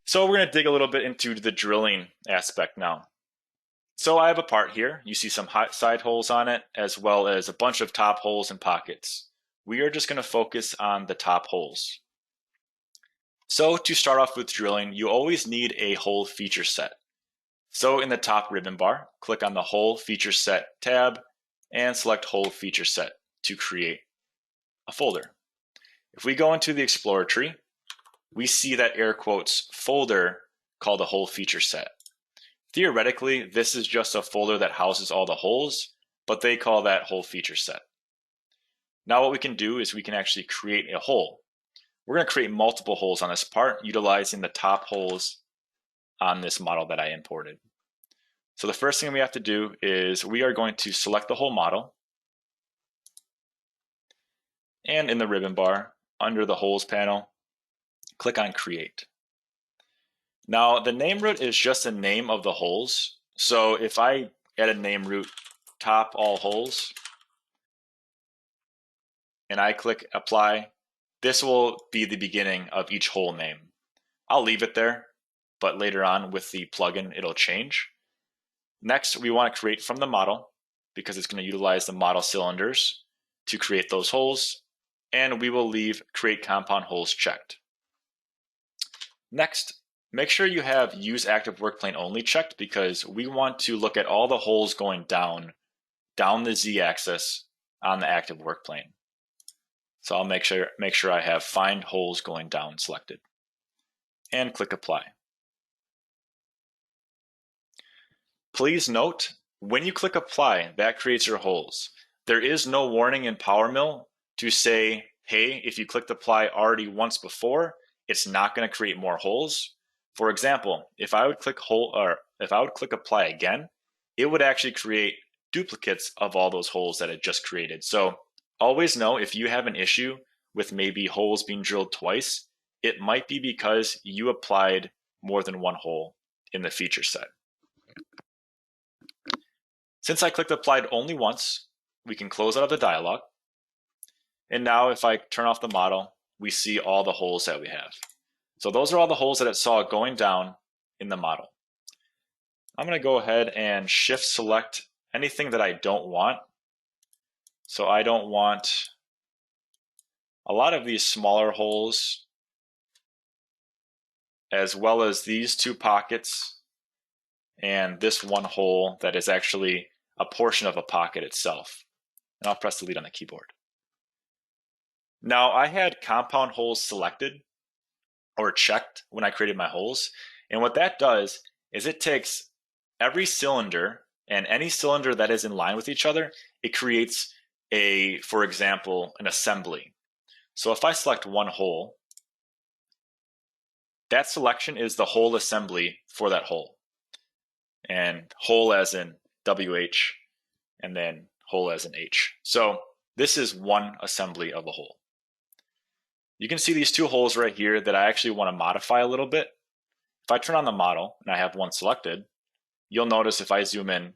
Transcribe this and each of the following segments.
So we're going to dig a little bit into the drilling aspect now. So I have a part here. You see some side holes on it, as well as a bunch of top holes and pockets. We are just going to focus on the top holes. So to start off with drilling, you always need a hole feature set. So in the top ribbon bar, click on the Hole Feature Set tab and select Hole Feature Set to create a folder. If we go into the Explorer tree, we see that air quotes folder called a hole feature set. Theoretically, this is just a folder that houses all the holes, but they call that hole feature set. Now what we can do is we can actually create a hole. We're going to create multiple holes on this part utilizing the top holes on this model that I imported. So the first thing we have to do is we are going to select the whole model, and in the ribbon bar under the holes panel, click on Create. Now the name root is just a name of the holes. So if I add a name root top all holes and I click apply, this will be the beginning of each hole name. I'll leave it there, but later on with the plugin it'll change. Next, we want to create from the model because it's going to utilize the model cylinders to create those holes, and we will leave create compound holes checked. Next, make sure you have use active work plane only checked because we want to look at all the holes going down the z-axis on the active work plane. So I'll make sure I have find holes going down selected and click apply. Please note, when you click apply, that creates your holes. There is no warning in PowerMill to say, hey, if you clicked apply already once before, it's not going to create more holes. For example, if I would click apply again, it would actually create duplicates of all those holes that it just created. So always know if you have an issue with maybe holes being drilled twice, it might be because you applied more than one hole in the feature set. Since I clicked applied only once, we can close out of the dialog. And now if I turn off the model, we see all the holes that we have. So those are all the holes that it saw going down in the model. I'm going to go ahead and shift select anything that I don't want. So I don't want a lot of these smaller holes, as well as these two pockets and this one hole that is actually a portion of a pocket itself. And I'll press delete on the keyboard. Now I had compound holes selected or checked when I created my holes. And what that does is it takes every cylinder and any cylinder that is in line with each other, it creates for example, an assembly. So if I select one hole, that selection is the whole assembly for that hole. And hole as in WH, and then hole as in H. So this is one assembly of a hole. You can see these two holes right here that I actually want to modify a little bit. If I turn on the model and I have one selected, you'll notice if I zoom in,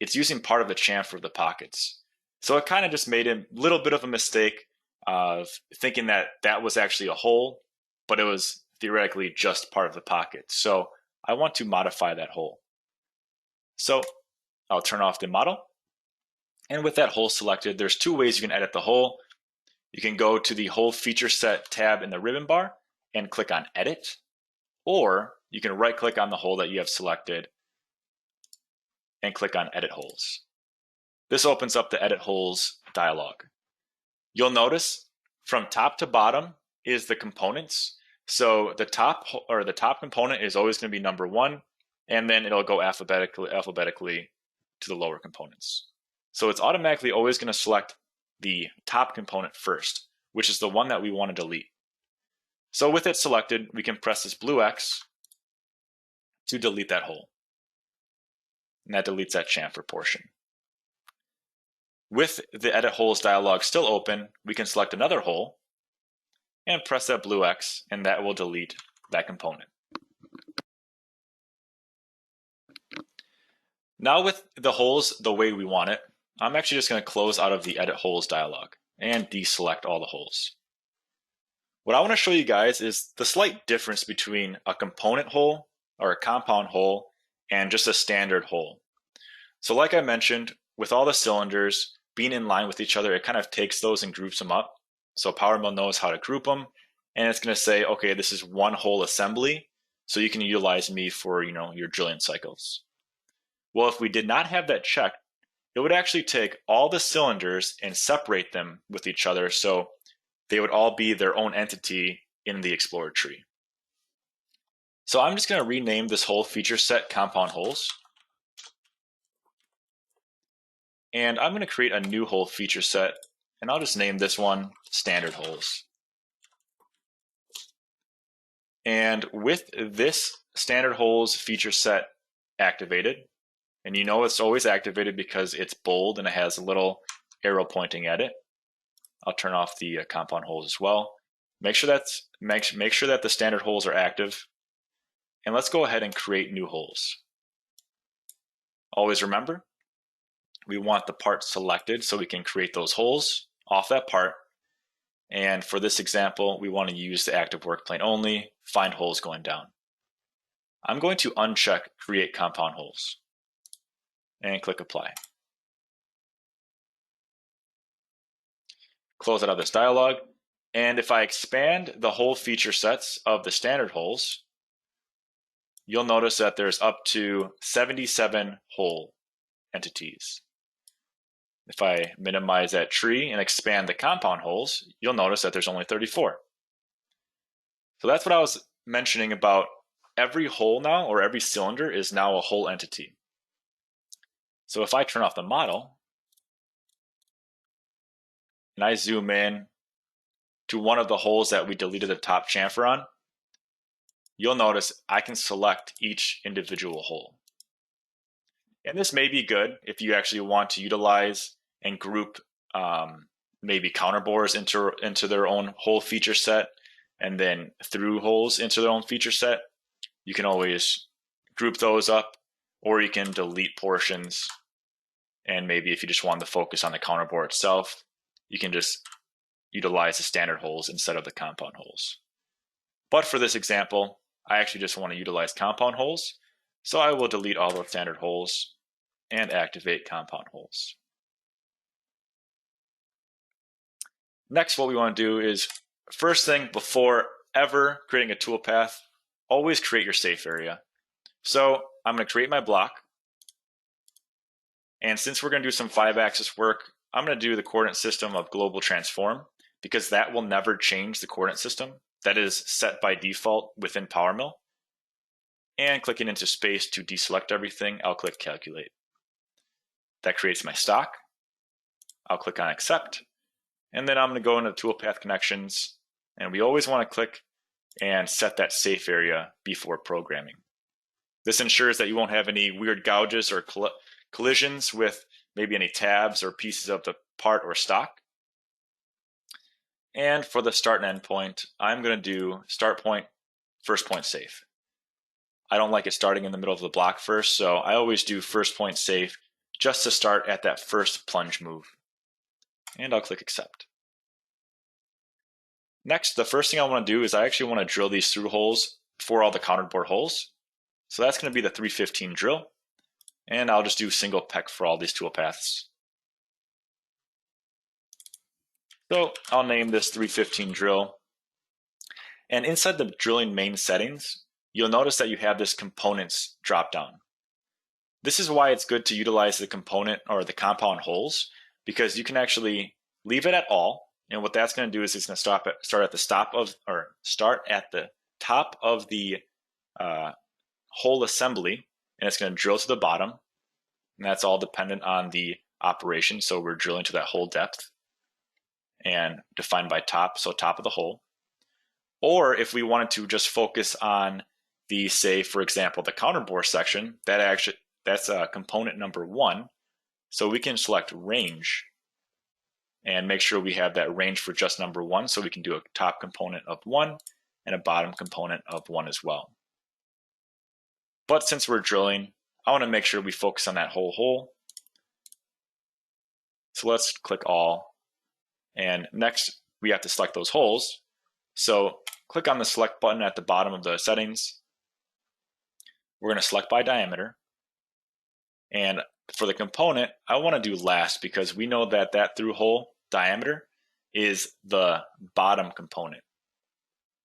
it's using part of the chamfer of the pockets. So it kind of just made a little bit of a mistake of thinking that that was actually a hole, but it was theoretically just part of the pocket. So I want to modify that hole. So I'll turn off the model. And with that hole selected, there's two ways you can edit the hole. You can go to the Hole Feature Set tab in the ribbon bar and click on Edit, or you can right click on the hole that you have selected and click on Edit Holes. This opens up the Edit Holes dialog. You'll notice from top to bottom is the components. So the top component is always going to be number 1, and then it'll go alphabetically to the lower components. So it's automatically always going to select the top component first, which is the one that we want to delete. So with it selected, we can press this blue X to delete that hole. And that deletes that chamfer portion. With the Edit Holes dialog still open, we can select another hole and press that blue X, and that will delete that component. Now with the holes the way we want it, I'm actually just going to close out of the Edit Holes dialog and deselect all the holes. What I want to show you guys is the slight difference between a component hole or a compound hole and just a standard hole. So like I mentioned, with all the cylinders being in line with each other, it kind of takes those and groups them up. So PowerMill knows how to group them, and it's going to say, okay, this is one whole assembly, so you can utilize me for your drilling cycles. Well, if we did not have that checked, it would actually take all the cylinders and separate them with each other, so they would all be their own entity in the Explorer tree. So I'm just going to rename this whole feature set compound holes. And I'm going to create a new hole feature set, and I'll just name this one standard holes. And with this standard holes feature set activated, and you know it's always activated because it's bold and it has a little arrow pointing at it. I'll turn off the compound holes as well. Make sure that the standard holes are active, and let's go ahead and create new holes. Always remember, we want the part selected so we can create those holes off that part. And for this example, we want to use the active work plane only, find holes going down. I'm going to uncheck create compound holes and click apply. Close out of this dialog. And if I expand the whole feature sets of the standard holes, you'll notice that there's up to 77 hole entities. If I minimize that tree and expand the compound holes, you'll notice that there's only 34. So that's what I was mentioning about every hole now, or every cylinder is now a whole entity. So if I turn off the model and I zoom in to one of the holes that we deleted the top chamfer on, you'll notice I can select each individual hole. And this may be good if you actually want to utilize and group maybe counterbores into their own hole feature set, and then through holes into their own feature set. You can always group those up, or you can delete portions. And maybe if you just want to focus on the counterbore itself, you can just utilize the standard holes instead of the compound holes. But for this example, I actually just want to utilize compound holes. So I will delete all those standard holes and activate compound holes. Next, what we want to do is, first thing before ever creating a toolpath, always create your safe area. So I'm going to create my block. And since we're going to do some 5-axis work, I'm going to do the coordinate system of global transform, because that will never change the coordinate system. That is set by default within PowerMill. And clicking into space to deselect everything, I'll click calculate. That creates my stock. I'll click on accept. And then I'm going to go into toolpath connections. And we always want to click and set that safe area before programming. This ensures that you won't have any weird gouges or collisions with maybe any tabs or pieces of the part or stock. And for the start and end point, I'm going to do start point, first point safe. I don't like it starting in the middle of the block first, so I always do first point safe just to start at that first plunge move. And I'll click accept. Next, the first thing I want to do is I actually want to drill these through holes for all the counterbore holes. So that's going to be the 315 drill. And I'll just do single peck for all these toolpaths. So I'll name this 315 drill. And inside the drilling main settings, you'll notice that you have this components drop down. This is why it's good to utilize the component or the compound holes, because you can actually leave it at all. And what that's going to do is it's going to start at the top of the whole assembly, and it's going to drill to the bottom. And that's all dependent on the operation. So we're drilling to that hole depth and defined by top, so top of the hole. Or if we wanted to just focus on the, say, for example, the counterbore section, that's component number 1. So we can select range and make sure we have that range for just number 1. So we can do a top component of 1 and a bottom component of 1 as well. But since we're drilling, I want to make sure we focus on that whole hole. So let's click all. And next, we have to select those holes. So click on the select button at the bottom of the settings. We're going to select by diameter. And for the component, I want to do last because we know that that through hole diameter is the bottom component,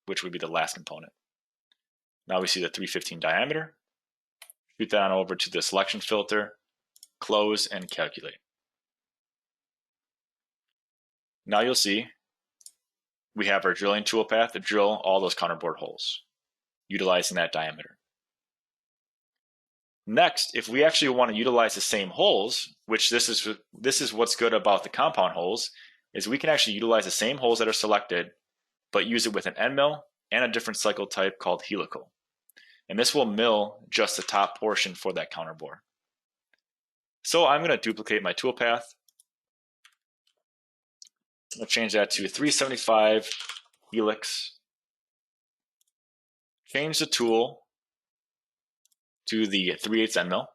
which would be the last component. Now we see the 315 diameter. Shoot that on over to the selection filter, close, and calculate. Now you'll see we have our drilling toolpath to drill all those counterbore holes, utilizing that diameter. Next, if we actually want to utilize the same holes, which this is what's good about the compound holes, is we can actually utilize the same holes that are selected, but use it with an end mill and a different cycle type called helical. And this will mill just the top portion for that counterbore. So I'm going to duplicate my toolpath. I'll change that to 375 helix. Change the tool to the 3/8 end mill.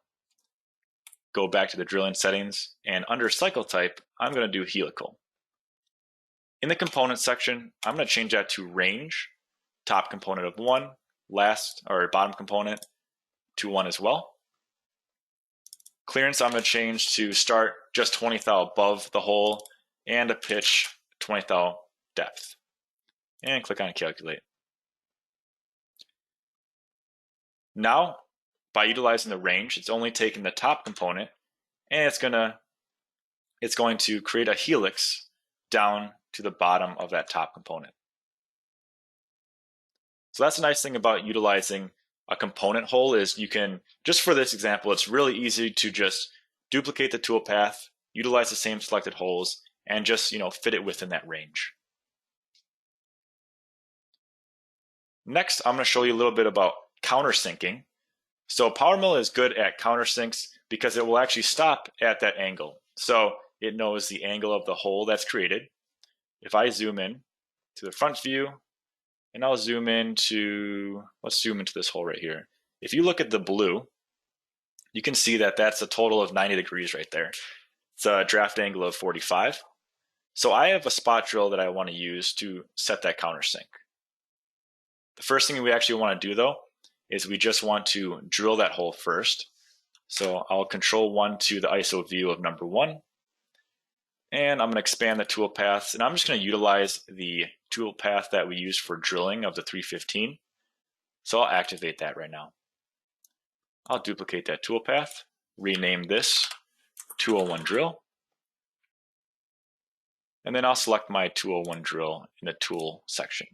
Go back to the drilling settings, and under cycle type, I'm going to do helical. In the component section, I'm going to change that to range, top component of 1, last or bottom component to 1 as well. Clearance, I'm going to change to start just 20 thou above the hole and a pitch 20 thou depth. And click on calculate. Now, by utilizing the range, it's only taking the top component and it's going to create a helix down to the bottom of that top component. So that's a nice thing about utilizing a component hole is you can, just for this example, it's really easy to just duplicate the toolpath, utilize the same selected holes, and just fit it within that range. Next, I'm going to show you a little bit about countersinking. So PowerMill is good at countersinks because it will actually stop at that angle. So it knows the angle of the hole that's created. If I zoom in to the front view, and I'll zoom into, let's zoom into this hole right here. If you look at the blue, you can see that that's a total of 90 degrees right there. It's a draft angle of 45. So I have a spot drill that I want to use to set that countersink. The first thing we actually want to do though, is we just want to drill that hole first. So I'll control 1 to the ISO view of number 1. And I'm going to expand the tool paths, and I'm just going to utilize the tool path that we used for drilling of the 315. So I'll activate that right now. I'll duplicate that tool path, rename this 201 drill, and then I'll select my 201 drill in the tool section.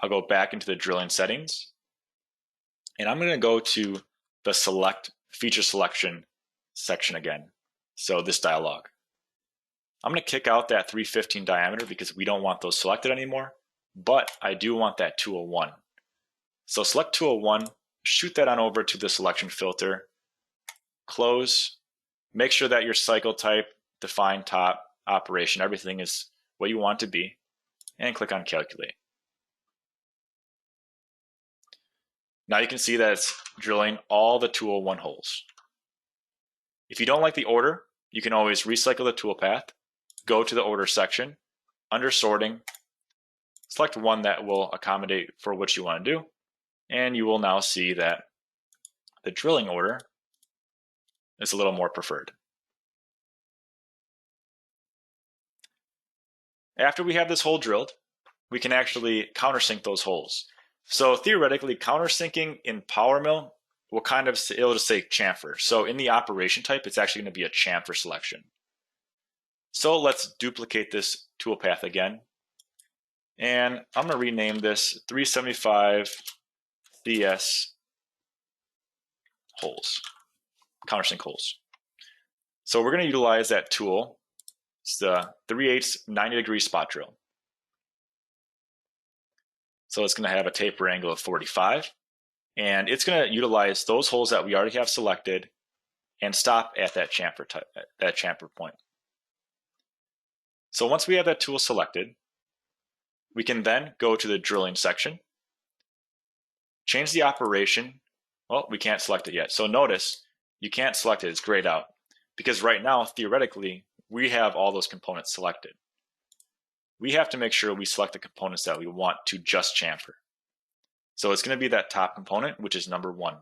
I'll go back into the drilling settings, and I'm going to go to the select feature selection section again. So this dialog. I'm going to kick out that 315 diameter because we don't want those selected anymore, but I do want that 201. So select 201, shoot that on over to the selection filter, close, make sure that your cycle type, define top, operation, everything is what you want to be, and click on calculate. Now you can see that it's drilling all the 201 holes. If you don't like the order, you can always recycle the toolpath, go to the order section, under sorting, select one that will accommodate for what you want to do, and you will now see that the drilling order is a little more preferred. After we have this hole drilled, we can actually countersink those holes. So theoretically, countersinking in PowerMill will it'll just say chamfer. So in the operation type, it's actually going to be a chamfer selection. So let's duplicate this toolpath again. And I'm going to rename this 375 CS holes, countersink holes. So we're going to utilize that tool. It's the 3/8 90-degree spot drill. So it's going to have a taper angle of 45. And it's going to utilize those holes that we already have selected and stop at that chamfer point. So once we have that tool selected, we can then go to the drilling section, change the operation. Well, we can't select it yet. So notice you can't select it, it's grayed out, because right now, theoretically, we have all those components selected. we have to make sure we select the components that we want to just chamfer. So it's going to be that top component, which is number 1.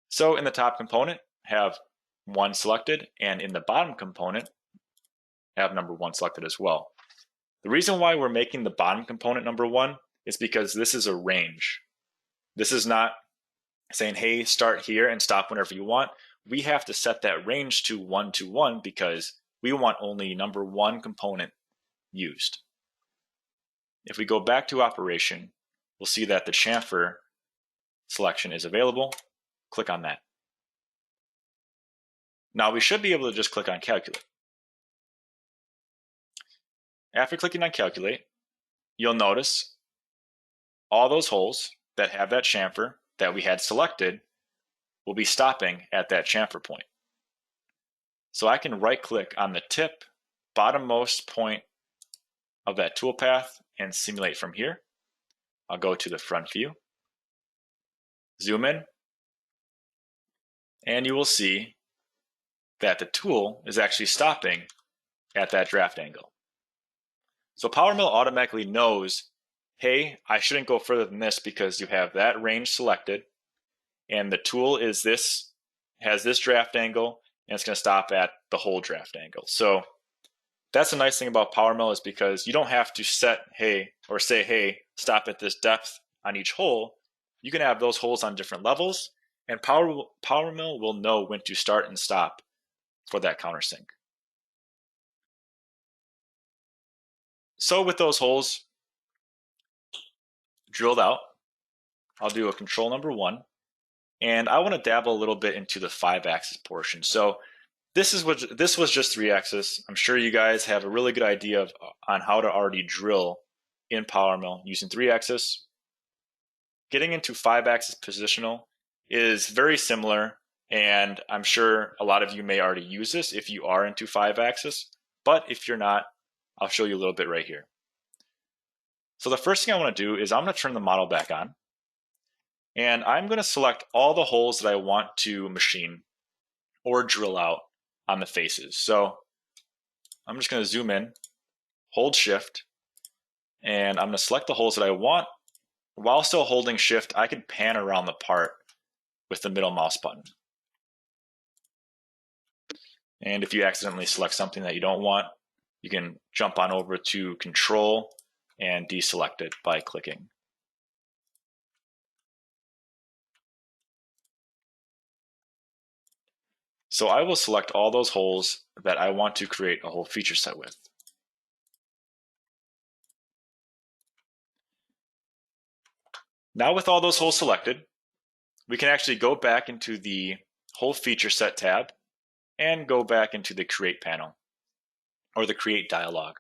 So in the top component, have 1 selected, and in the bottom component, have number 1 selected as well. The reason why we're making the bottom component number 1 is because this is a range. This is not saying, hey, start here and stop whenever you want. We have to set that range to 1 to 1 because we want only number 1 component used. If we go back to operation, we'll see that the chamfer selection is available. Click on that. Now we should be able to just click on calculate. After clicking on calculate, you'll notice all those holes that have that chamfer that we had selected will be stopping at that chamfer point. So I can right click on the tip, bottommost point of that toolpath and simulate from here. I'll go to the front view, zoom in, and you will see that the tool is actually stopping at that draft angle. So PowerMill automatically knows, hey, I shouldn't go further than this because you have that range selected, and the tool is has this draft angle, and it's going to stop at the whole draft angle. So that's the nice thing about PowerMill, is because you don't have to set, hey, or say, hey, stop at this depth on each hole. You can have those holes on different levels, and PowerMill will know when to start and stop for that countersink. So with those holes drilled out, I'll do a control number 1, and I want to dabble a little bit into the 5-axis portion. So this was just 3-axis. I'm sure you guys have a really good idea on how to already drill in PowerMill using 3-axis. Getting into 5-axis positional is very similar, and I'm sure a lot of you may already use this if you are into 5-axis, but if you're not, I'll show you a little bit right here. So the first thing I want to do is I'm going to turn the model back on, and I'm going to select all the holes that I want to machine or drill out on the faces. So I'm just going to zoom in, hold shift, and I'm going to select the holes that I want. While still holding shift, I can pan around the part with the middle mouse button. And if you accidentally select something that you don't want, you can jump on over to control and deselect it by clicking. So I will select all those holes that I want to create a whole feature set with. Now with all those holes selected, we can actually go back into the whole feature set tab and go back into the create panel or the create dialog.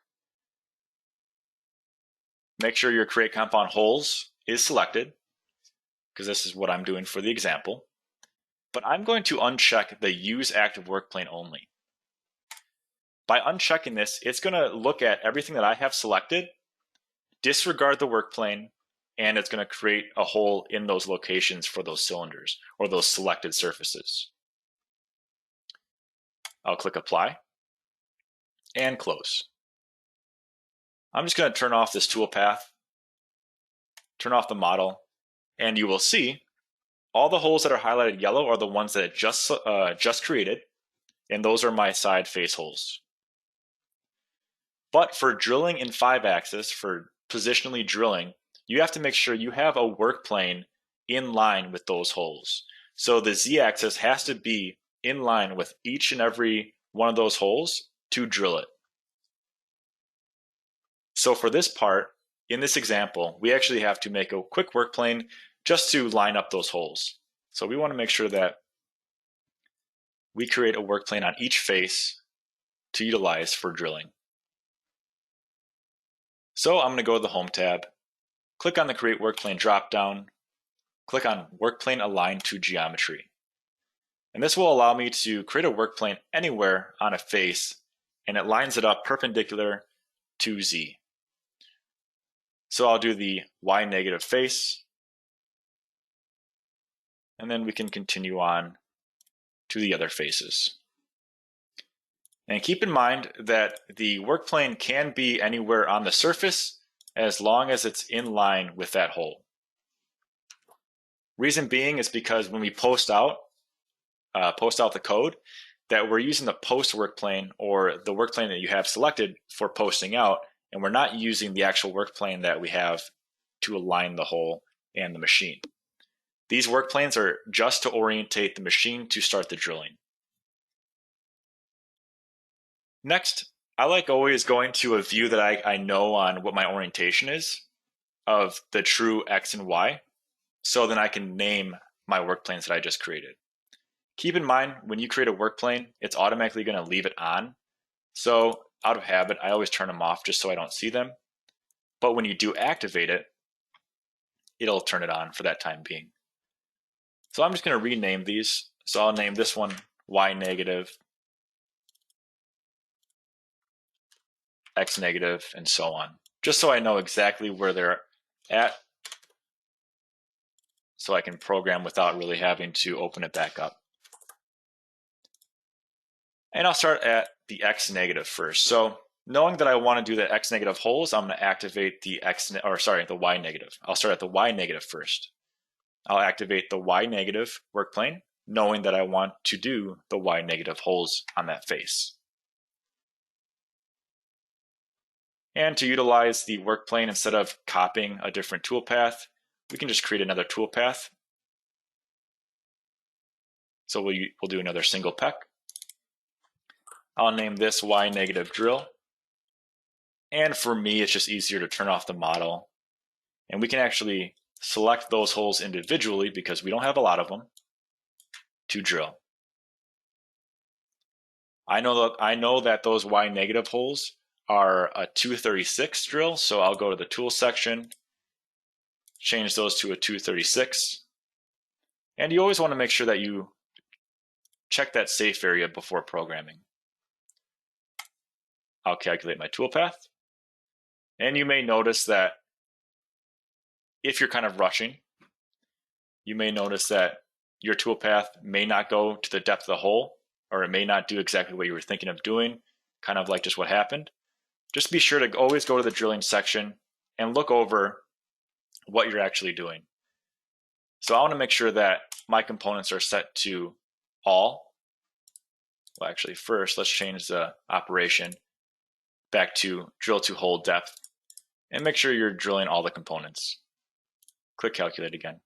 Make sure your create compound holes is selected, because this is what I'm doing for the example. But I'm going to uncheck the use active work plane only. By unchecking this, it's going to look at everything that I have selected, disregard the work plane, and it's going to create a hole in those locations for those cylinders or those selected surfaces. I'll click apply and close. I'm just going to turn off this toolpath, turn off the model, and you will see all the holes that are highlighted yellow are the ones that it just created, and those are my side face holes. But for drilling in 5-axis, for positionally drilling, you have to make sure you have a work plane in line with those holes. So the Z-axis has to be in line with each and every one of those holes to drill it. So for this part, in this example, we actually have to make a quick work plane just to line up those holes. So we want to make sure that we create a work plane on each face to utilize for drilling. So I'm going to go to the Home tab, click on the Create Work Plane dropdown, click on Work Plane Align to Geometry. And this will allow me to create a work plane anywhere on a face, and it lines it up perpendicular to Z. So I'll do the Y negative face, and then we can continue on to the other faces. And keep in mind that the work plane can be anywhere on the surface as long as it's in line with that hole. Reason being is because when we post out the code, that we're using the post work plane or the work plane that you have selected for posting out, and we're not using the actual work plane that we have to align the hole and the machine. These work planes are just to orientate the machine to start the drilling. Next, I like always going to a view that I know on what my orientation is of the true X and Y, so then I can name my work planes that I just created. Keep in mind, when you create a work plane, it's automatically going to leave it on. So out of habit, I always turn them off just so I don't see them. But when you do activate it, it'll turn it on for that time being. So I'm just going to rename these. So I'll name this one Y negative, X negative, and so on, just so I know exactly where they're at, so I can program without really having to open it back up. And I'll start at the X negative first. So knowing that I want to do the X negative holes, I'm going to activate the Y negative. I'll start at the Y negative first. I'll activate the Y negative work plane, knowing that I want to do the Y negative holes on that face. And to utilize the work plane, instead of copying a different toolpath, we can just create another toolpath. So we'll do another single peck. I'll name this Y negative drill. And for me, it's just easier to turn off the model. And we can actually select those holes individually because we don't have a lot of them to drill. I know that those Y negative holes are a 236 drill, so I'll go to the tool section, change those to a 236. And you always want to make sure that you check that safe area before programming. I'll calculate my toolpath. And you may notice that if you're kind of rushing, you may notice that your toolpath may not go to the depth of the hole, or it may not do exactly what you were thinking of doing, kind of like just what happened. Just be sure to always go to the drilling section and look over what you're actually doing. So I want to make sure that my components are set to all. Well, actually, first, let's change the operation back to drill to hole depth and make sure you're drilling all the components. Click calculate again.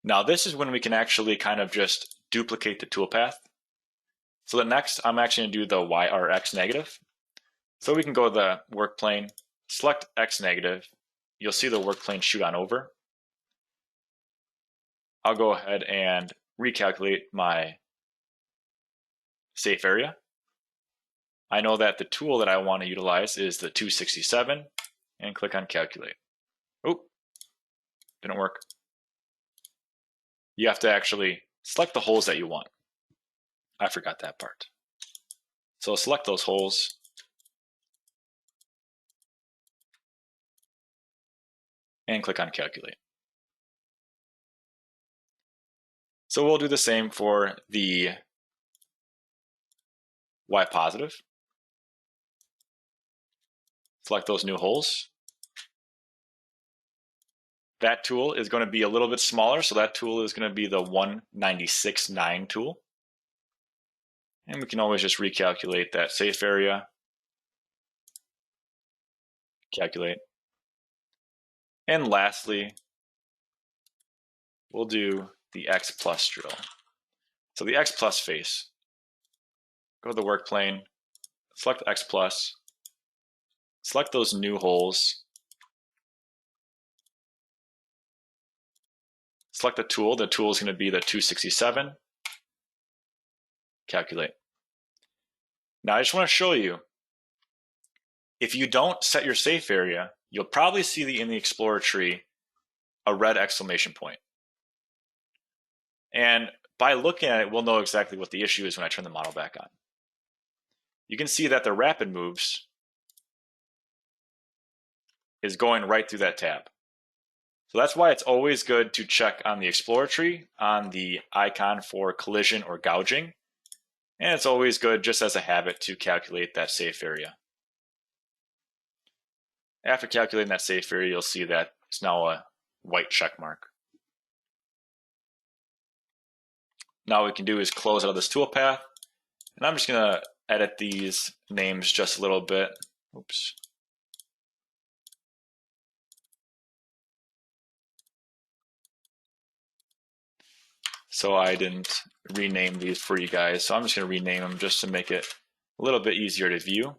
Now this is when we can actually kind of just duplicate the toolpath. So the next, I'm actually going to do the Y or X negative. So we can go to the work plane, select X negative. You'll see the work plane shoot on over. I'll go ahead and recalculate my safe area. I know that the tool that I want to utilize is the 267, and click on calculate. Oh, didn't work. You have to actually select the holes that you want. I forgot that part. So select those holes. And click on calculate. So we'll do the same for the Y positive. Select those new holes. That tool is going to be a little bit smaller, so that tool is going to be the 196.9 tool. And we can always just recalculate that safe area. Calculate. And lastly, we'll do the X plus drill. So the X plus face. Go to the work plane, select X plus, select those new holes, select the tool. The tool is going to be the 267. Calculate. Now I just want to show you, if you don't set your safe area, you'll probably see in the Explorer tree a red exclamation point. And by looking at it, we'll know exactly what the issue is when I turn the model back on. You can see that the rapid moves is going right through that tab. So that's why it's always good to check on the Explorer tree on the icon for collision or gouging. And it's always good, just as a habit, to calculate that safe area. After calculating that safe area, you'll see that it's now a white check mark. Now what we can do is close out of this toolpath, and I'm just going to edit these names just a little bit. Oops. So I didn't rename these for you guys, so I'm just going to rename them just to make it a little bit easier to view.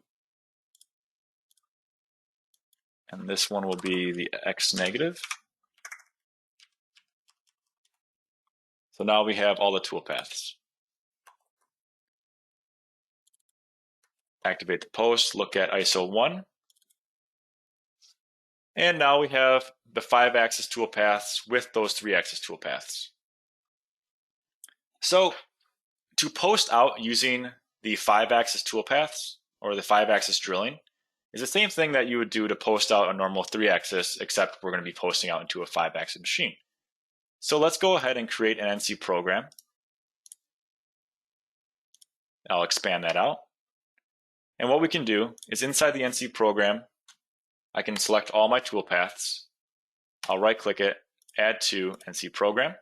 And this one will be the X negative. So now we have all the toolpaths. Activate the post, look at ISO 1. And now we have the 5-axis toolpaths with those 3-axis toolpaths. So to post out using the 5-axis toolpaths or the 5-axis drilling is the same thing that you would do to post out a normal 3-axis, except we're going to be posting out into a 5-axis machine. So let's go ahead and create an NC program. I'll expand that out. And what we can do is inside the NC program, I can select all my toolpaths. I'll right click it, add to NC program.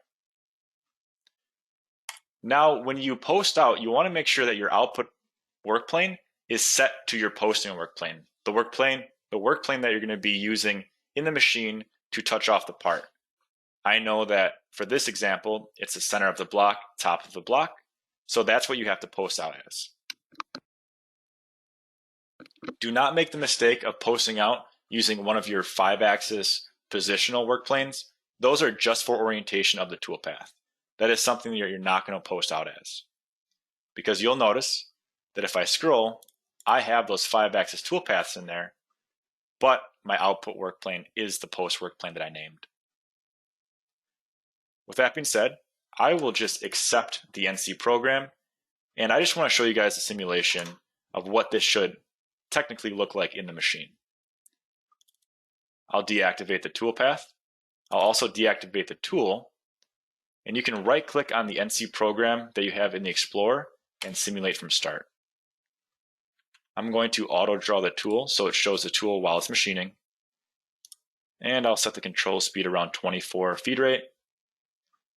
Now, when you post out, you want to make sure that your output work plane is set to your posting work plane. The work plane that you're going to be using in the machine to touch off the part. I know that for this example, it's the center of the block, top of the block. So that's what you have to post out as. Do not make the mistake of posting out using one of your 5-axis positional work planes. Those are just for orientation of the toolpath. That is something that you're not going to post out as. Because you'll notice that if I scroll, I have those 5-axis toolpaths in there, but my output work plane is the post work plane that I named. With that being said, I will just accept the NC program, and I just want to show you guys a simulation of what this should technically look like in the machine. I'll deactivate the toolpath. I'll also deactivate the tool, and you can right click on the NC program that you have in the Explorer and simulate from start. I'm going to auto draw the tool so it shows the tool while it's machining. And I'll set the control speed around 24 feed rate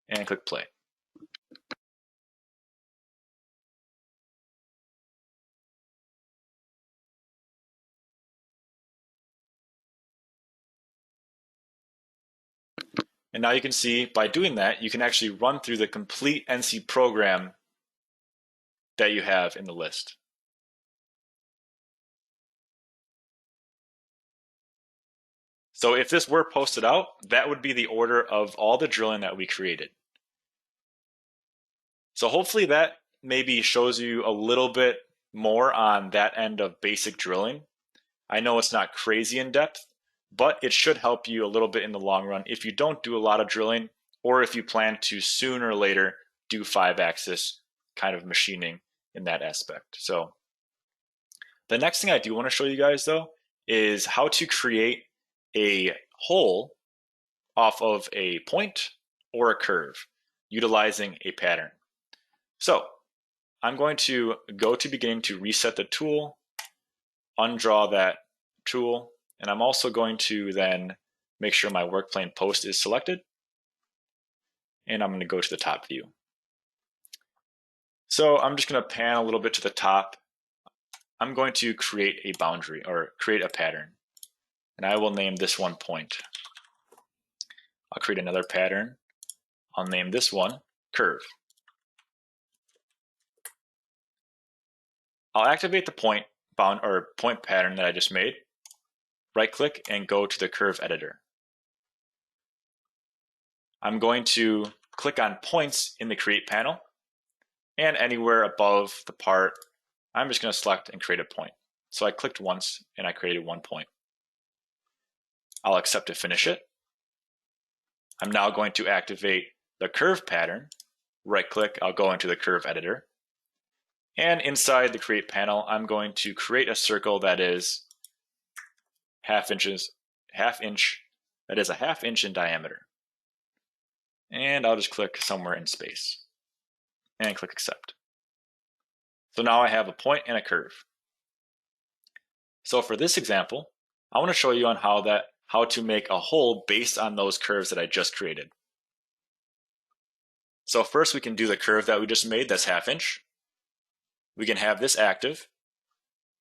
and click play. And now you can see by doing that, you can actually run through the complete NC program that you have in the list. So if this were posted out, that would be the order of all the drilling that we created. So hopefully that maybe shows you a little bit more on that end of basic drilling. I know it's not crazy in depth, but it should help you a little bit in the long run if you don't do a lot of drilling, or if you plan to sooner or later do 5-axis kind of machining in that aspect. So the next thing I do want to show you guys though is how to create a hole off of a point or a curve utilizing a pattern. So I'm going to go to beginning to reset the tool, undraw that tool, and I'm also going to then make sure my work plane post is selected, and I'm going to go to the top view. So I'm just going to pan a little bit to the top. I'm going to create a boundary or create a pattern, and I will name this one point. I'll create another pattern. I'll name this one curve. I'll activate the point pattern that I just made. Right click and go to the curve editor. I'm going to click on points in the create panel, and anywhere above the part, I'm just going to select and create a point. So I clicked once and I created one point. I'll accept to finish it. I'm now going to activate the curve pattern. Right click, I'll go into the curve editor. And inside the create panel, I'm going to create a circle that is half inch, that is a ½ inch in diameter. And I'll just click somewhere in space and click accept. So now I have a point and a curve. So for this example, I want to show you on how to make a hole based on those curves that I just created. So first we can do the curve that we just made, that's 1/2 inch. We can have this active,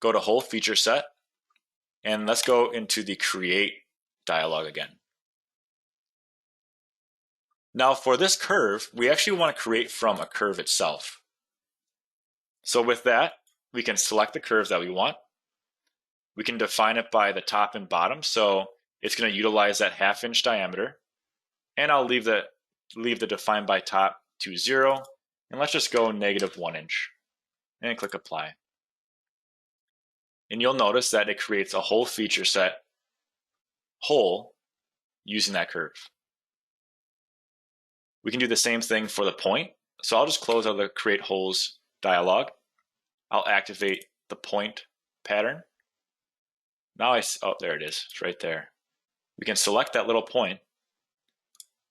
go to hole feature set, and let's go into the create dialog again. Now for this curve, we actually want to create from a curve itself. So with that, we can select the curves that we want. We can define it by the top and bottom, so it's going to utilize that 1/2 inch diameter. And I'll leave the define by top to 0, and let's just go -1 inch, and click apply. And you'll notice that it creates a whole feature set hole using that curve. We can do the same thing for the point. So I'll just close out the create holes dialog. I'll activate the point pattern. Now oh, there it is, it's right there. We can select that little point,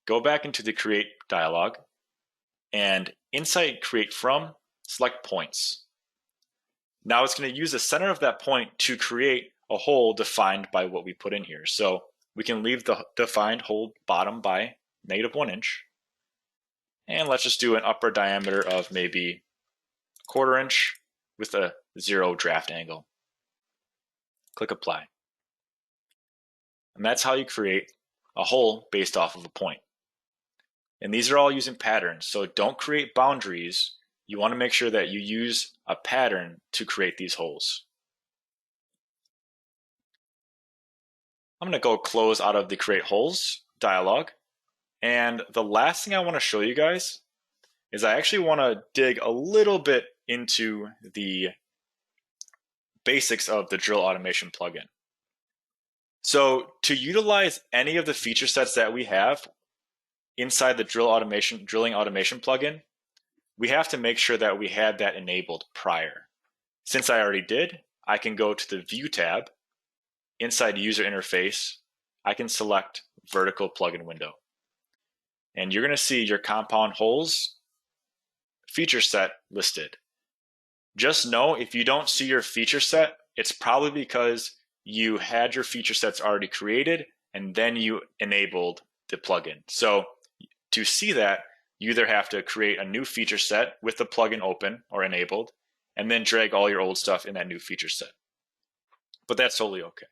go back into the create dialog, and inside create from, select points. Now it's going to use the center of that point to create a hole defined by what we put in here. So we can leave the defined hole bottom by -1 inch. And let's just do an upper diameter of maybe 1/4 inch with a 0 draft angle. Click apply. And that's how you create a hole based off of a point. And these are all using patterns, so don't create boundaries. You want to make sure that you use a pattern to create these holes. I'm going to go close out of the create holes dialog. And the last thing I want to show you guys is I actually want to dig a little bit into the basics of the drill automation plugin. So to utilize any of the feature sets that we have inside the drilling automation plugin, we have to make sure that we had that enabled prior. Since I already did, I can go to the View tab. Inside User Interface, I can select Vertical Plugin Window. And you're going to see your compound holes feature set listed. Just know if you don't see your feature set, it's probably because you had your feature sets already created and then you enabled the plugin. So to see that, you either have to create a new feature set with the plugin open or enabled, and then drag all your old stuff in that new feature set. But that's totally okay.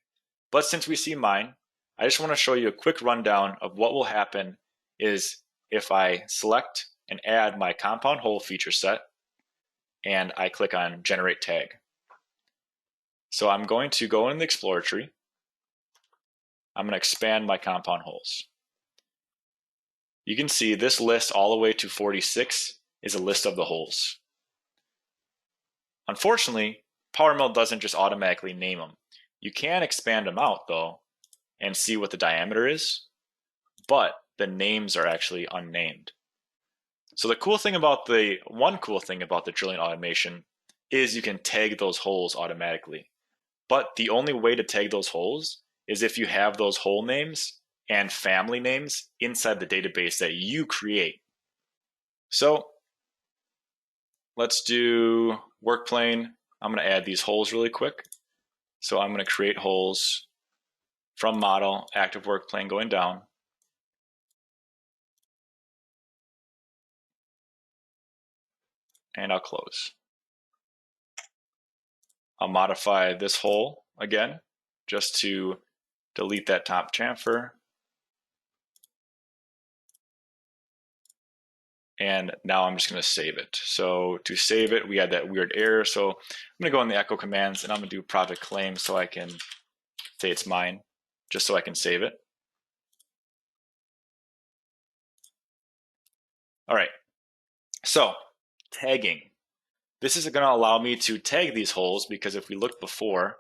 But since we see mine, I just want to show you a quick rundown of what will happen is if I select and add my compound hole feature set, and I click on Generate Tag. So I'm going to go in the Explorer tree. I'm going to expand my compound holes. You can see this list all the way to 46 is a list of the holes. Unfortunately, PowerMill doesn't just automatically name them. You can expand them out though and see what the diameter is, but the names are actually unnamed. So one cool thing about the drilling automation is you can tag those holes automatically. But the only way to tag those holes is if you have those hole names and family names inside the database that you create. So let's do work plane. I'm going to add these holes really quick. So I'm going to create holes from model, active work plane going down. And I'll close. I'll modify this hole again, just to delete that top chamfer. And now I'm just going to save it. So to save it, we had that weird error. So I'm going to go in the echo commands and I'm going to do project claim so I can say it's mine, just so I can save it. All right, so tagging. This is going to allow me to tag these holes because if we looked before,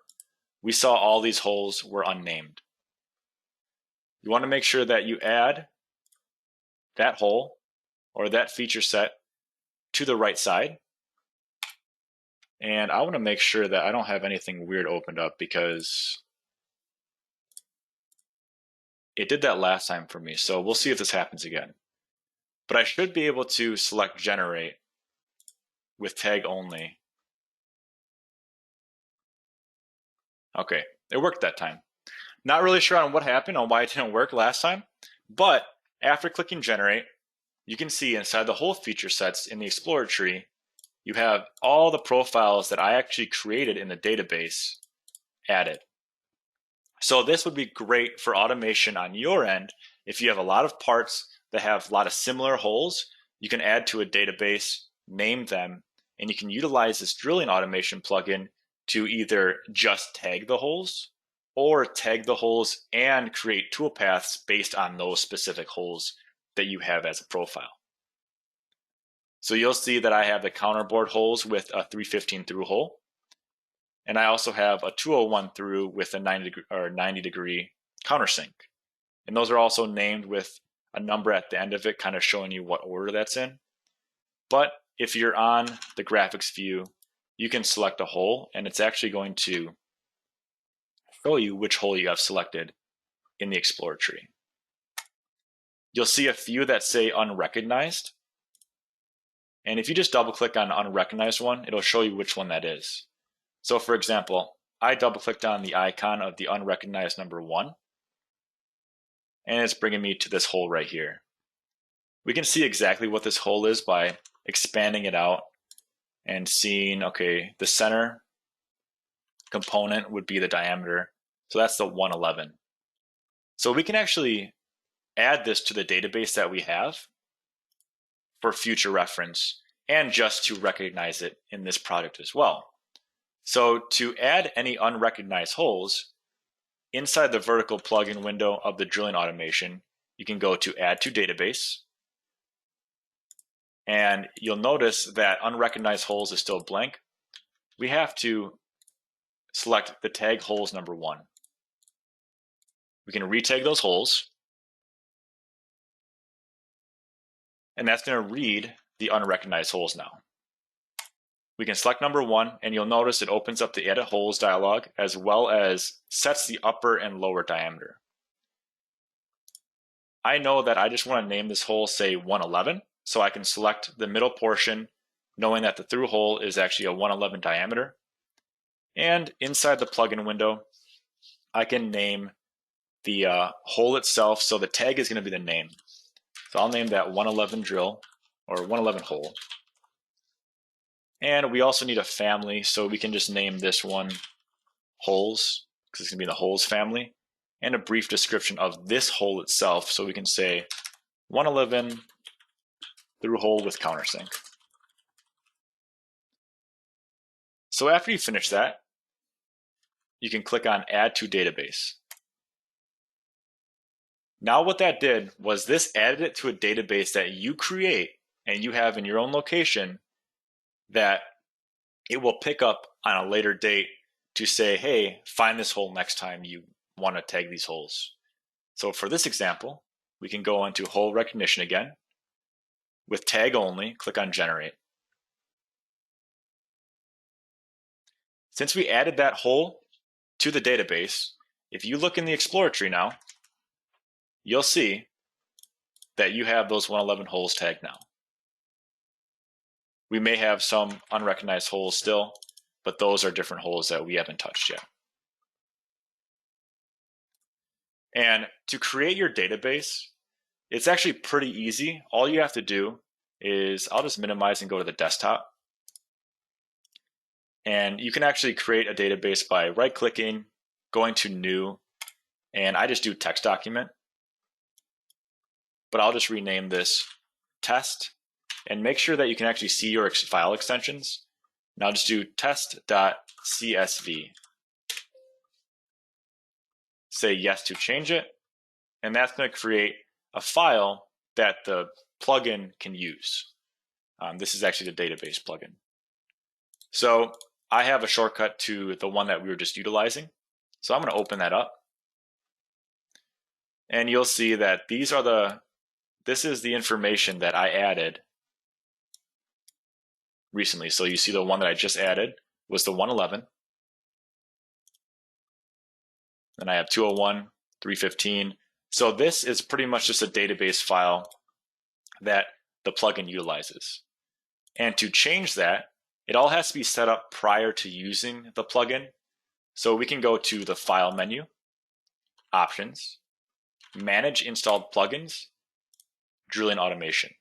we saw all these holes were unnamed. You want to make sure that you add that hole or that feature set to the right side. And I want to make sure that I don't have anything weird opened up because it did that last time for me. So we'll see if this happens again. But I should be able to select generate with tag only Okay, it worked that time. Not really sure on what happened, on why it didn't work last time, but after clicking generate, you can see inside the whole feature sets in the Explorer tree, you have all the profiles that I actually created in the database added. So this would be great for automation on your end. If you have a lot of parts that have a lot of similar holes, you can add to a database, name them, and you can utilize this drilling automation plugin to either just tag the holes or tag the holes and create toolpaths based on those specific holes that you have as a profile. So you'll see that I have the counterbore holes with a 315 through hole. And I also have a 201 through with a 90 degree countersink. And those are also named with a number at the end of it, kind of showing you what order that's in. But if you're on the graphics view, you can select a hole, and it's actually going to show you which hole you have selected in the Explorer tree. You'll see a few that say unrecognized. And if you just double click on unrecognized one, it'll show you which one that is. So for example, I double clicked on the icon of the unrecognized number 1, and it's bringing me to this hole right here. We can see exactly what this hole is by expanding it out and seeing, okay, the center component would be the diameter. So that's the 111. So we can actually add this to the database that we have for future reference and just to recognize it in this project as well. So to add any unrecognized holes, inside the vertical plugin window of the drilling automation, you can go to Add to Database. And you'll notice that unrecognized holes is still blank. We have to select the tag holes number 1. We can retag those holes. And that's going to read the unrecognized holes now. We can select number 1, and you'll notice it opens up the Edit Holes dialog as well as sets the upper and lower diameter. I know that I just want to name this hole, say 111, so I can select the middle portion knowing that the through hole is actually a 111 diameter. And inside the plugin window, I can name the hole itself, so the tag is going to be the name. So I'll name that 111 drill or 111 hole. And we also need a family, so we can just name this one holes, because it's going to be the holes family, and a brief description of this hole itself, so we can say 111 through hole with countersink. So after you finish that, you can click on Add to Database. Now what that did was this added it to a database that you create and you have in your own location that it will pick up on a later date to say, hey, find this hole next time you want to tag these holes. So for this example, we can go into hole recognition again. With tag only, click on generate. Since we added that hole to the database, if you look in the Explorer tree now, you'll see that you have those 111 holes tagged now. We may have some unrecognized holes still, but those are different holes that we haven't touched yet. And to create your database, it's actually pretty easy. All you have to do is, I'll just minimize and go to the desktop. And you can actually create a database by right-clicking, going to New, and I just do text document. But I'll just rename this test, and make sure that you can actually see your file extensions. Now just do test.csv. Say yes to change it, and that's going to create a file that the plugin can use. This is actually the database plugin. So I have a shortcut to the one that we were just utilizing. So I'm going to open that up. And you'll see that this is the information that I added recently. So you see the one that I just added was the 111. Then I have 201, 315. So this is pretty much just a database file that the plugin utilizes. And to change that, it all has to be set up prior to using the plugin. So we can go to the File menu, Options, Manage Installed Plugins, Drilling Automation.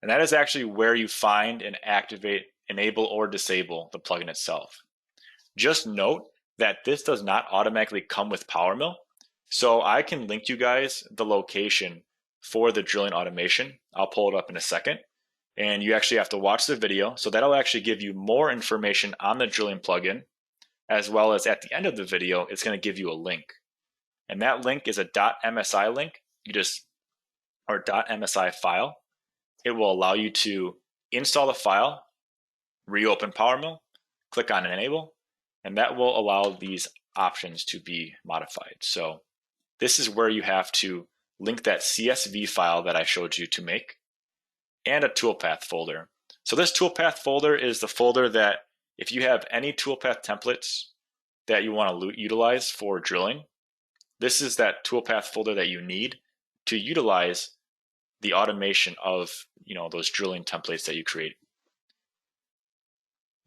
And that is actually where you find and activate, enable, or disable the plugin itself. Just note that this does not automatically come with PowerMill. So I can link you guys the location for the drilling automation. I'll pull it up in a second. And you actually have to watch the video. So that'll actually give you more information on the drilling plugin, as well as at the end of the video, it's going to give you a link. And that link is a .msi link, or .msi file. It will allow you to install the file, reopen PowerMill, click on Enable, and that will allow these options to be modified. So this is where you have to link that CSV file that I showed you to make, and a toolpath folder. So this toolpath folder is the folder that if you have any toolpath templates that you want to utilize for drilling, this is that toolpath folder that you need to utilize the automation of those drilling templates that you create.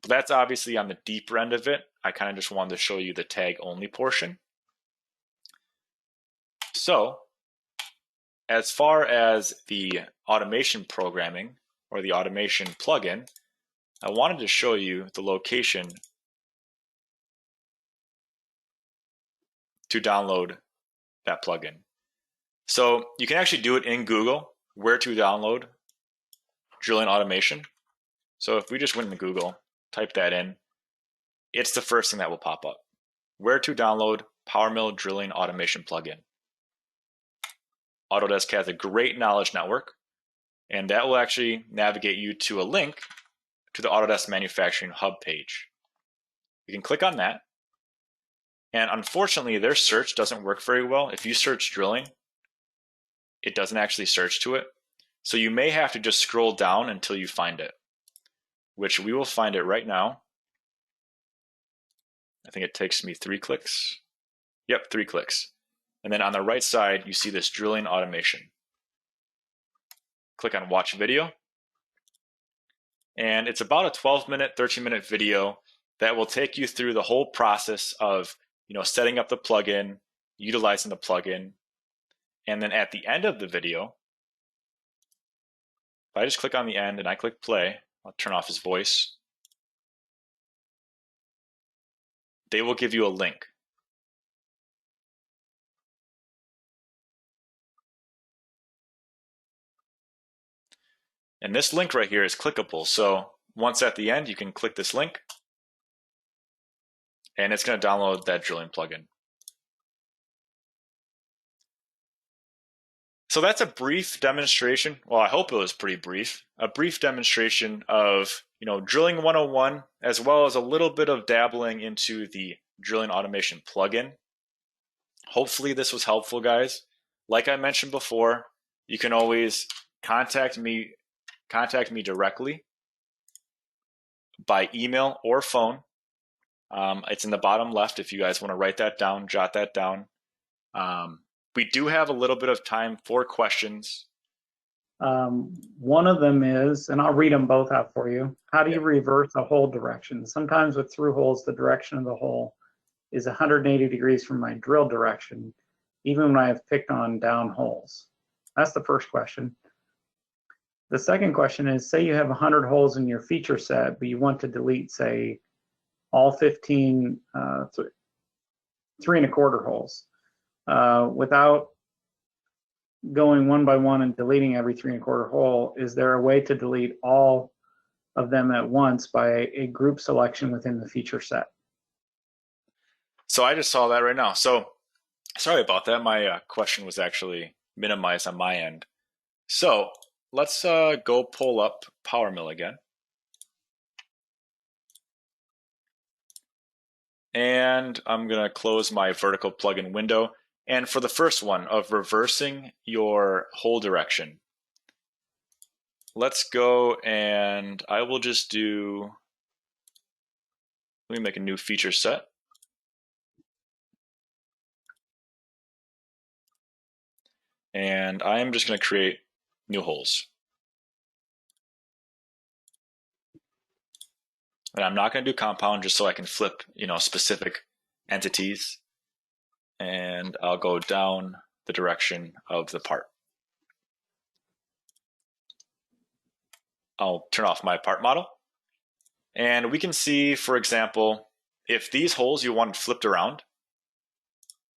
But that's obviously on the deeper end of it. I kind of just wanted to show you the tag only portion. So as far as the automation programming or the automation plugin, I wanted to show you the location to download that plugin. So you can actually do it in Google, where to download drilling automation. So if we just went into Google, type that in, it's the first thing that will pop up. Where to download PowerMill drilling automation plugin. Autodesk has a great knowledge network, and that will actually navigate you to a link to the Autodesk Manufacturing Hub page. You can click on that, and unfortunately their search doesn't work very well. If you search drilling, it doesn't actually search to it. So you may have to just scroll down until you find it, which we will find it right now. I think it takes me 3 clicks. Yep, 3 clicks. And then on the right side, you see this drilling automation. Click on watch video. And it's about a 12-minute, 13-minute video that will take you through the whole process of setting up the plugin, utilizing the plugin. And then at the end of the video, if I just click on the end and I click play, I'll turn off his voice. They will give you a link. And this link right here is clickable. So once at the end, you can click this link and it's going to download that drilling plugin. So that's a brief demonstration. Well, I hope it was pretty brief. A brief demonstration of drilling 101, as well as a little bit of dabbling into the drilling automation plugin. Hopefully this was helpful, guys. Like I mentioned before, you can always contact me directly by email or phone. It's in the bottom left if you guys want to write that down, jot that down. We do have a little bit of time for questions. One of them is, and I'll read them both out for you. How do you reverse a hole direction? Sometimes with through holes, the direction of the hole is 180 degrees from my drill direction, even when I have picked on down holes. That's the first question. The second question is, say you have 100 holes in your feature set, but you want to delete, say, all 15 3 1/4 holes. Without going one by one and deleting every 3 1/4 hole, is there a way to delete all of them at once by a group selection within the feature set? So I just saw that right now. So sorry about that. My question was actually minimized on my end. So let's go pull up PowerMill again. And I'm going to close my vertical plugin window. And for the first one of reversing your hole direction, let's go and I will just do, let me make a new feature set. And I am just going to create new holes. And I'm not going to do compound just so I can flip, specific entities, and I'll go down the direction of the part. I'll turn off my part model. And we can see, for example, if these holes you want flipped around,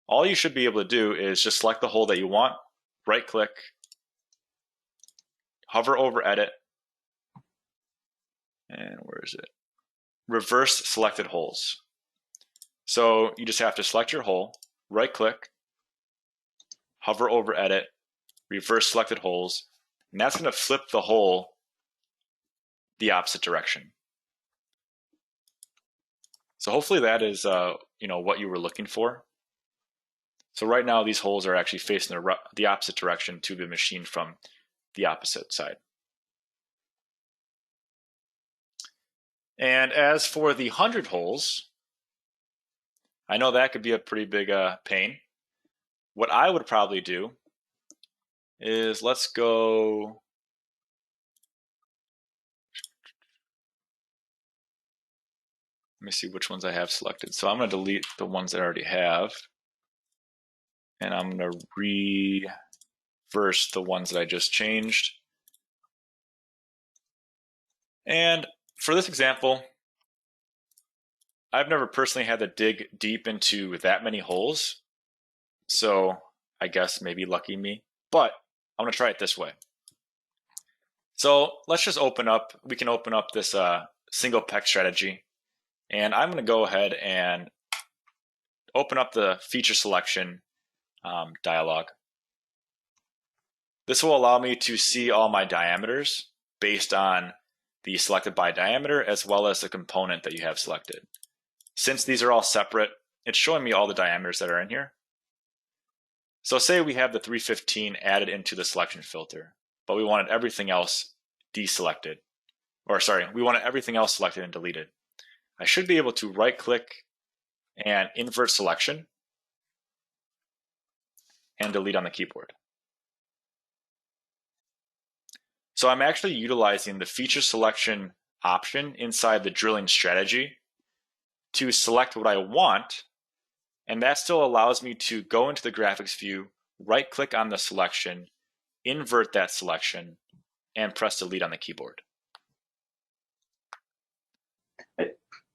all you should be able to do is just select the hole that you want, right click, hover over edit, and where is it? Reverse selected holes. So you just have to select your hole, right click, hover over edit, reverse selected holes, and that's going to flip the hole the opposite direction. So hopefully that is what you were looking for. So right now these holes are actually facing the opposite direction to the machine from the opposite side. And as for the 100 holes, I know that could be a pretty big pain. What I would probably do is let's go. Let me see which ones I have selected. So I'm going to delete the ones that I already have. And I'm going to reverse the ones that I just changed. And for this example, I've never personally had to dig deep into that many holes. So I guess maybe lucky me. But I'm going to try it this way. So let's just we can open up this single PEX strategy. And I'm going to go ahead and open up the feature selection dialog. This will allow me to see all my diameters based on the selected by diameter as well as the component that you have selected. Since these are all separate, it's showing me all the diameters that are in here. So say we have the 315 added into the selection filter, but we wanted everything else deselected. Or sorry, we wanted everything else selected and deleted. I should be able to right click and invert selection and delete on the keyboard. So I'm actually utilizing the feature selection option inside the drilling strategy to select what I want, and that still allows me to go into the graphics view, right click on the selection, invert that selection, and press delete on the keyboard.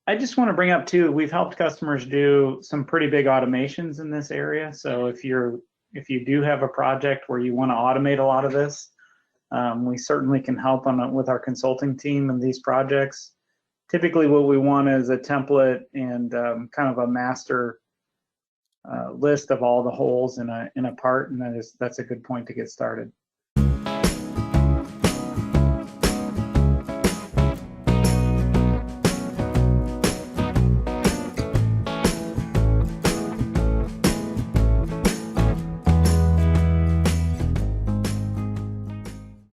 I just want to bring up too, we've helped customers do some pretty big automations in this area. So if you do have a project where you want to automate a lot of this, we certainly can help with our consulting team in these projects. Typically what we want is a template and kind of a master list of all the holes in a part, and that's a good point to get started.